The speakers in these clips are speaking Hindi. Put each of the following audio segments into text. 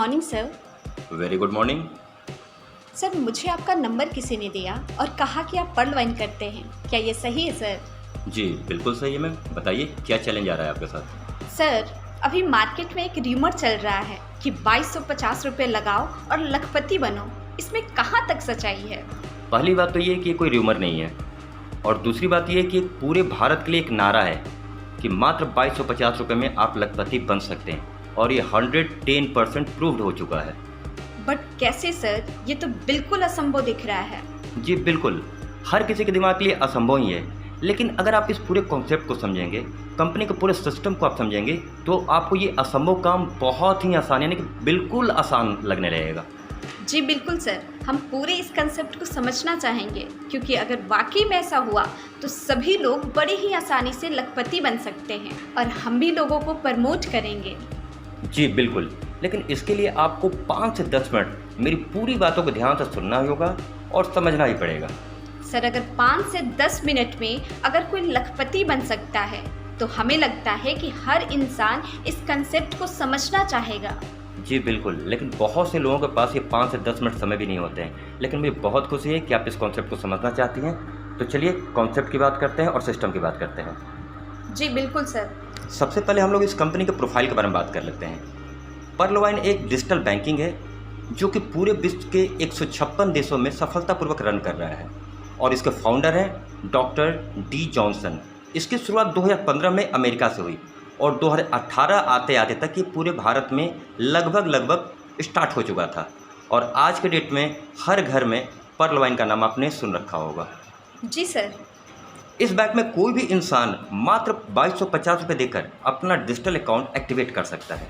Morning sir. Very good morning. Sir मुझे आपका नंबर किसी ने दिया और कहा कि आप पर्ल वाइन करते हैं, क्या ये सही है सर? जी बिल्कुल सही है मैम, बताइए क्या चैलेंज आ रहा है आपके साथ। सर अभी मार्केट में एक र्यूमर चल रहा है कि 2250 रुपये लगाओ और लखपति बनो, इसमें कहाँ तक सच्चाई है? पहली बात तो ये कि कोई र्यूमर नहीं है, और दूसरी बात ये कि पूरे भारत के लिए एक नारा है कि मात्र 2250 रुपये में आप लखपति बन सकते हैं, और ये 110% प्रूव्ड हो चुका है। बट कैसे सर, ये तो बिल्कुल असंभव दिख रहा है। जी बिल्कुल, हर किसी के दिमाग के लिए असंभव ही है, लेकिन अगर आप इस पूरे कॉन्सेप्ट को समझेंगे, कंपनी के पूरे सिस्टम को आप समझेंगे, तो आपको ये असंभव काम बहुत ही आसान, यानी कि बिल्कुल आसान लगने लगेगा। जी बिल्कुल सर, हम पूरे इस कंसेप्ट को समझना चाहेंगे, क्योंकि अगर वाकई में ऐसा हुआ तो सभी लोग बड़े ही आसानी से लखपति बन सकते हैं और हम भी लोगों को प्रमोट करेंगे। जी बिल्कुल, लेकिन इसके लिए आपको 5 से 10 मिनट मेरी पूरी बातों को ध्यान से सुनना होगा और समझना ही पड़ेगा। सर अगर 5 से 10 मिनट में अगर कोई लखपति बन सकता है तो हमें लगता है कि हर इंसान इस कंसेप्ट को समझना चाहेगा। जी बिल्कुल, लेकिन बहुत से लोगों के पास ये 5 से 10 मिनट समय भी नहीं होते हैं, लेकिन मुझे बहुत खुशी है कि आप इस कॉन्सेप्ट को समझना चाहती हैं। तो चलिए कॉन्सेप्ट की बात करते हैं और सिस्टम की बात करते हैं। जी बिल्कुल सर। सबसे पहले हम लोग इस कंपनी के प्रोफाइल के बारे में बात कर लेते हैं। पर्ल वाइन एक डिजिटल बैंकिंग है जो कि पूरे विश्व के 156 देशों में सफलतापूर्वक रन कर रहा है, और इसके फाउंडर हैं डॉक्टर डी जॉनसन। इसकी शुरुआत 2015 में अमेरिका से हुई और 2018 आते आते तक ये पूरे भारत में लगभग स्टार्ट हो चुका था, और आज के डेट में हर घर में पर्ल वाइन का नाम आपने सुन रखा होगा। जी सर। इस बैंक में कोई भी इंसान मात्र 2250 रुपये देकर अपना डिजिटल अकाउंट एक्टिवेट कर सकता है।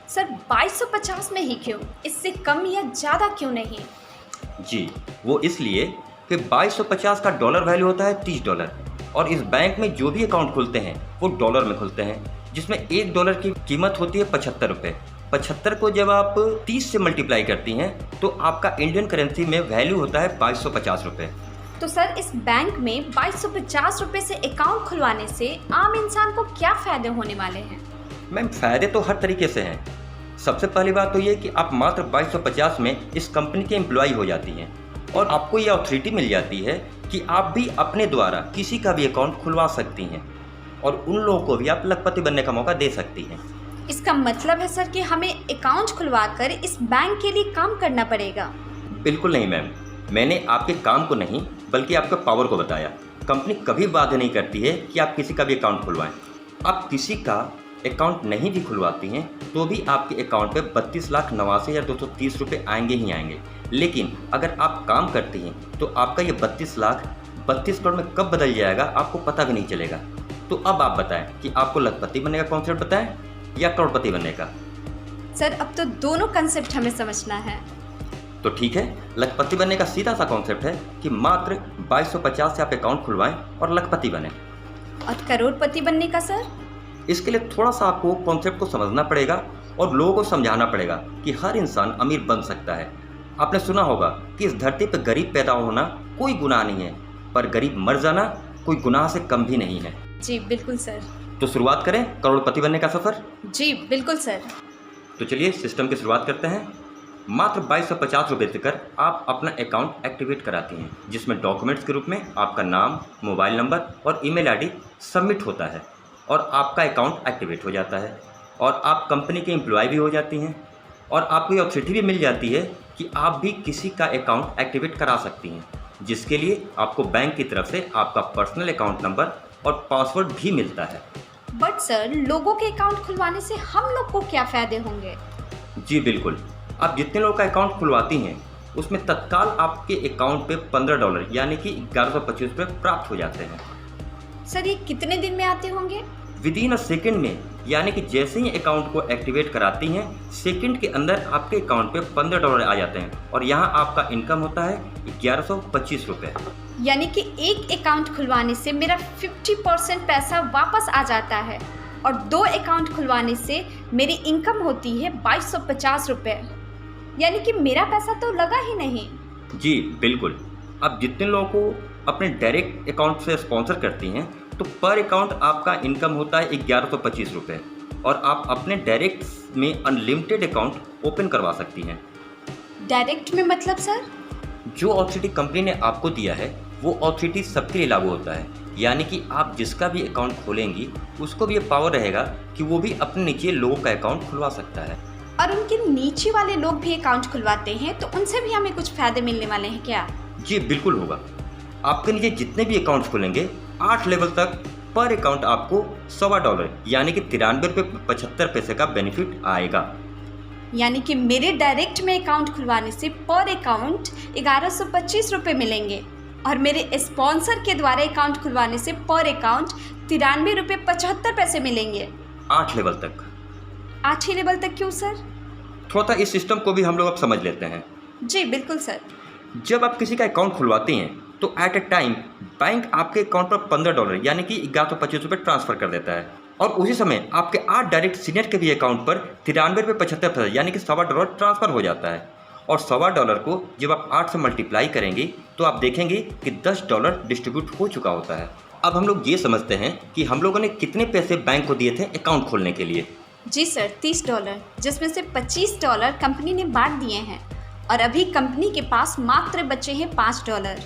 सर 2250 में ही क्यों, इससे कम या ज़्यादा क्यों नहीं? जी वो इसलिए कि 2250 का डॉलर वैल्यू होता है $30, और इस बैंक में जो भी अकाउंट खुलते हैं वो डॉलर में खुलते हैं, जिसमें $1 की कीमत होती है 75 रुपये। 75 को जब आप 30 से मल्टीप्लाई करती हैं तो आपका इंडियन करेंसी में वैल्यू होता है 2250 रुपये। तो सर इस बैंक में 2250 रुपये से अकाउंट खुलवाने से आम इंसान को क्या फ़ायदे होने वाले हैं? मैम फ़ायदे तो हर तरीके से हैं। सबसे पहली बात तो ये कि आप मात्र 2250 में इस कंपनी के एम्प्लॉय हो जाती हैं, और आपको ये अथॉरिटी मिल जाती है कि आप भी अपने द्वारा किसी का भी अकाउंट खुलवा सकती हैं, और उन लोगों को भी आप लखपति बनने का मौका दे सकती हैं। इसका मतलब है सर कि हमें अकाउंट खुलवाकर इस बैंक के लिए काम करना पड़ेगा? बिल्कुल नहीं मैम, मैंने आपके काम को नहीं बल्कि आपके पावर को बताया। कंपनी कभी बाध्य नहीं करती है कि आप किसी का भी अकाउंट खुलवाएं। आप किसी का अकाउंट नहीं भी खुलवाती हैं तो भी आपके अकाउंट पे 32,89,230 रुपये आएंगे ही आएंगे, लेकिन अगर आप काम करती हैं तो आपका ये 32 लाख 32 करोड़ में कब बदल जाएगा आपको पता भी नहीं चलेगा। तो अब आप बताएं कि आपको लखपति बनने का कॉन्सेप्ट बताएं या करोड़पति बनने का? सर अब तो दोनों कंसेप्ट हमें समझना है। तो ठीक है, लखपति बनने का सीधा सा कॉन्सेप्ट है कि मात्र 2250 से आप अकाउंट खुलवाएं और लखपति बने। और करोड़पति बनने का सर? इसके लिए थोड़ा सा आपको कॉन्सेप्ट को समझना पड़ेगा और लोगों को समझाना पड़ेगा कि हर इंसान अमीर बन सकता है। आपने सुना होगा कि इस धरती पर गरीब पैदा होना कोई गुनाह नहीं है, पर गरीब मर जाना कोई गुनाह से कम भी नहीं है। जी बिल्कुल सर। तो शुरुआत करें करोड़पति बनने का सफ़र। जी बिल्कुल सर। तो चलिए सिस्टम की शुरुआत करते हैं। मात्र 2250 रुपये देकर आप अपना अकाउंट एक्टिवेट कराती हैं, जिसमें डॉक्यूमेंट्स के रूप में आपका नाम, मोबाइल नंबर और ईमेल आईडी सबमिट होता है, और आपका अकाउंट एक्टिवेट हो जाता है, और आप कंपनी के एम्प्लॉय भी हो जाती हैं, और आपको ये अथॉरिटी भी मिल जाती है कि आप भी किसी का अकाउंट एक्टिवेट करा सकती हैं, जिसके लिए आपको बैंक की तरफ से आपका पर्सनल अकाउंट नंबर और पासवर्ड भी मिलता है। बट सर लोगों के अकाउंट खुलवाने से हम लोग को क्या फ़ायदे होंगे? जी बिल्कुल, आप जितने लोगों का अकाउंट खुलवाती हैं उसमें तत्काल आपके अकाउंट पे $15 यानी कि 1125 रुपये प्राप्त हो जाते हैं। सर ये कितने दिन में आते होंगे? विदिन अ सेकेंड में, यानी कि जैसे ही अकाउंट को एक्टिवेट कराती हैं सेकंड के अंदर आपके अकाउंट पे $15 आ जाते हैं, और यहाँ आपका इनकम होता है 1125 रुपये। यानी कि एक अकाउंट खुलवाने से मेरा 50% पैसा वापस आ जाता है, और 2 अकाउंट खुलवाने से मेरी इनकम होती है 2250 रुपये, यानी कि मेरा पैसा तो लगा ही नहीं। जी बिल्कुल, अब जितने लोगों को अपने डायरेक्ट अकाउंट से स्पॉन्सर करती हैं तो पर अकाउंट आपका इनकम होता है 1125 रुपये, और आप अपने डायरेक्ट में अनलिमिटेड अकाउंट ओपन करवा सकती हैं। डायरेक्ट में मतलब सर? जो ऑथोरिटी कंपनी ने आपको दिया है वो ऑथोरिटी सबके लिए लागू होता है, यानी कि आप जिसका भी अकाउंट खोलेंगी उसको भी ये पावर रहेगा कि वो भी अपने नीचे लोगों का अकाउंट खुलवा सकता है। और उनके नीचे वाले लोग भी अकाउंट खुलवाते हैं तो उनसे भी हमें कुछ फायदे मिलने वाले हैं क्या? जी बिल्कुल होगा। आपके नीचे जितने भी अकाउंट खुलेंगे 8 लेवल तक पर अकाउंट आपको $125 यानी कि ₹93.75 का बेनिफिट आएगा। यानी कि मेरे डायरेक्ट में अकाउंट खुलवाने से पर अकाउंट 1125 रुपये मिलेंगे और मेरे स्पॉन्सर के द्वारा अकाउंट खुलवाने से पर अकाउंट ₹93.75 मिलेंगे। 8 लेवल तक। 8 ही लेवल तक क्यों सर? थोड़ा सा इस सिस्टम को भी हम लोग अब समझ लेते हैं। जी बिल्कुल सर। जब आप किसी का अकाउंट खुलवाते हैं तो एट ए टाइम बैंक आपके अकाउंट पर $15 यानी कि 1125 रुपये ट्रांसफ़र कर देता है और उसी समय आपके 8 डायरेक्ट सीनियर के भी अकाउंट पर $93.75 यानी कि $125 ट्रांसफ़र हो जाता है। और $125 को जब आप 8 से मल्टीप्लाई करेंगे तो आप देखेंगे कि $10 डिस्ट्रीब्यूट हो चुका होता है। अब हम लोग ये समझते हैं कि हम लोगों ने कितने पैसे बैंक को दिए थे अकाउंट खोलने के लिए। जी सर, $30, जिसमें से $25 कंपनी ने बांट दिए हैं और अभी कंपनी के पास मात्र बचे हैं $5।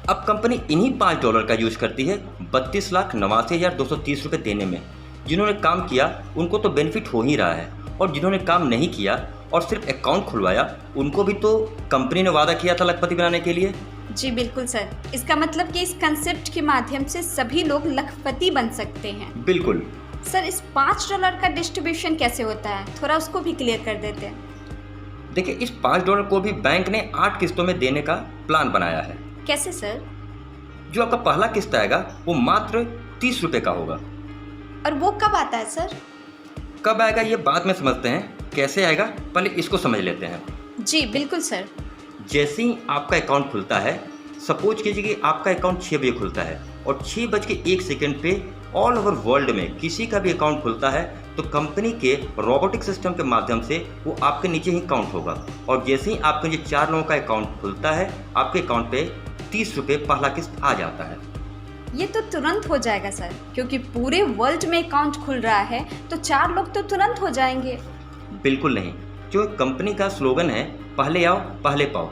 अब कंपनी इन्हीं $5 का यूज करती है 32,89,230 रुपये देने में। जिन्होंने काम किया उनको तो बेनिफिट हो ही रहा है और जिन्होंने काम नहीं किया और सिर्फ अकाउंट खुलवाया उनको भी तो कंपनी ने वादा किया था लखपति बनाने के लिए। जी बिल्कुल सर, इसका मतलब कि इस कंसेप्ट के माध्यम से सभी लोग लखपति बन सकते हैं। बिल्कुल सर, इस $5 का डिस्ट्रीब्यूशन कैसे होता है, थोड़ा उसको भी क्लियर कर देते हैं। देखिए, इस $5 को भी बैंक ने 8 किस्तों में देने का प्लान बनाया है। कैसे सर? जो आपका पहला किस्त आएगा वो मात्र ₹30 का होगा। और वो कब आता है सर? कब आएगा ये बाद में समझते हैं, कैसे आएगा पहले इसको समझ लेते हैं। जी बिल्कुल सर। जैसे ही आपका अकाउंट खुलता है, सपोज कीजिए कि आपका अकाउंट 6 बजे खुलता है और 6:01 पे ऑल ओवर वर्ल्ड में किसी का भी अकाउंट खुलता है तो कंपनी के रोबोटिक सिस्टम के माध्यम से वो आपके नीचे ही काउंट होगा और जैसे ही आपके नीचे 4 लोगों का अकाउंट खुलता है आपके अकाउंट पे ₹30 पहला किस्त आ जाता है। ये तो तुरंत हो जाएगा सर, क्योंकि पूरे वर्ल्ड में अकाउंट खुल रहा है तो 4 लोग तो तुरंत हो जाएंगे। बिल्कुल नहीं, जो कंपनी का स्लोगन है पहले आओ पहले पाओ,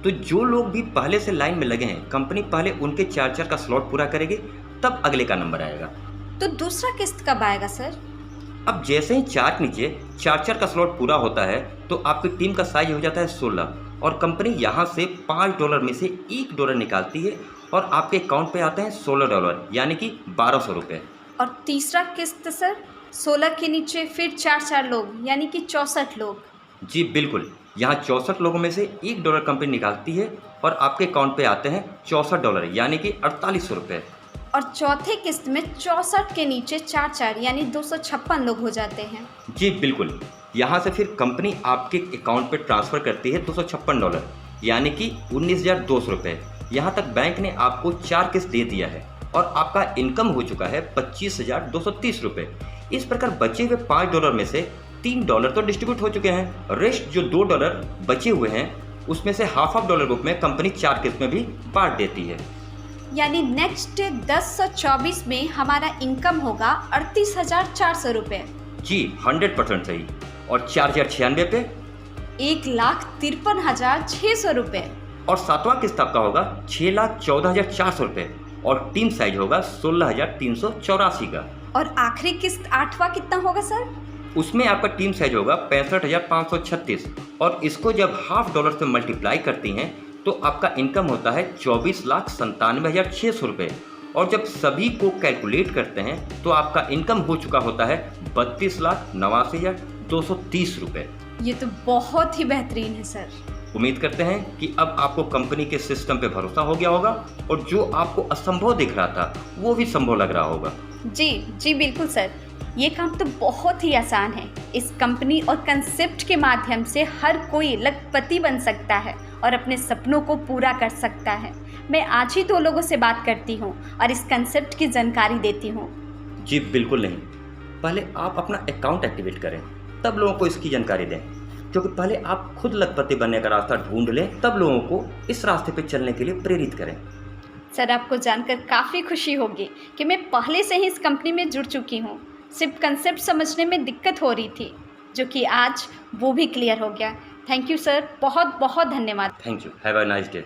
तो जो लोग भी पहले से लाइन में लगे हैं कंपनी पहले उनके 4 का स्लॉट पूरा करेगी तब अगले का नंबर आएगा। तो दूसरा किस्त कब आएगा सर? अब जैसे ही 4 के नीचे 4 का स्लॉट पूरा होता है तो आपकी टीम का साइज हो जाता है 16 और कंपनी यहाँ से $5 में से $1 निकालती है और आपके अकाउंट पे आते हैं $16 यानी कि ₹1200। और तीसरा किस्त सर? 16 के नीचे फिर 4 लोग यानी कि 64 लोग। जी बिल्कुल, यहाँ 64 लोगों में से $1 कंपनी निकालती है और आपके अकाउंट पे आते हैं $64 यानी कि ₹4800। और चौथे किस्त में 64 के नीचे 4 यानी 256 लोग हो जाते हैं। जी बिल्कुल, यहाँ से फिर कंपनी आपके अकाउंट पे ट्रांसफ़र करती है $256 यानी कि ₹19,200। यहाँ तक बैंक ने आपको 4 किस्त दे दिया है और आपका इनकम हो चुका है ₹25,230। इस प्रकार बचे हुए $5 में से $3 तो डिस्ट्रीब्यूट हो चुके हैं। रेस्ट जो $2 बचे हुए हैं उसमें से हाफ डॉलर बुक में कंपनी 4 किस्त में भी बांट देती है। यानी नेक्स्ट 10/24 में हमारा इनकम होगा ₹38,400। जी 100% सही। और 4,096 पे ₹1,53,600। और 7वां किस्त आपका होगा ₹6,14,400 और टीम साइज होगा 16,384 का। और आखिरी किस्त 8वां कितना होगा सर? उसमें आपका टीम साइज होगा 65,536 और इसको जब $50 से मल्टीप्लाई करती हैं तो आपका इनकम होता है ₹24,97,600 और जब सभी को कैलकुलेट करते हैं तो आपका इनकम हो चुका होता है ₹32,89,230। ये तो बहुत ही बेहतरीन है सर। उम्मीद करते हैं कि अब आपको कंपनी के सिस्टम पे भरोसा हो गया होगा और जो आपको असंभव दिख रहा था वो भी संभव लग रहा होगा। जी बिल्कुल सर, ये काम तो बहुत ही आसान है। इस कंपनी और कंसेप्ट के माध्यम से हर कोई लखपति बन सकता है और अपने सपनों को पूरा कर सकता है। मैं आज ही 2 लोगों से बात करती हूँ और इस कंसेप्ट की जानकारी देती हूँ। जी बिल्कुल नहीं, पहले आप अपना अकाउंट एक्टिवेट करें तब लोगों को इसकी जानकारी दें, क्योंकि पहले आप खुद लखपति बनने का रास्ता ढूंढ लें तब लोगों को इस रास्ते पर चलने के लिए प्रेरित करें। सर, आपको जानकर काफ़ी खुशी होगी कि मैं पहले से ही इस कंपनी में जुड़ चुकी हूँ। सिर्फ कंसेप्ट समझने में दिक्कत हो रही थी। जो कि आज वो भी क्लियर हो गया। थैंक यू सर, बहुत बहुत धन्यवाद। Thank you, have a nice day.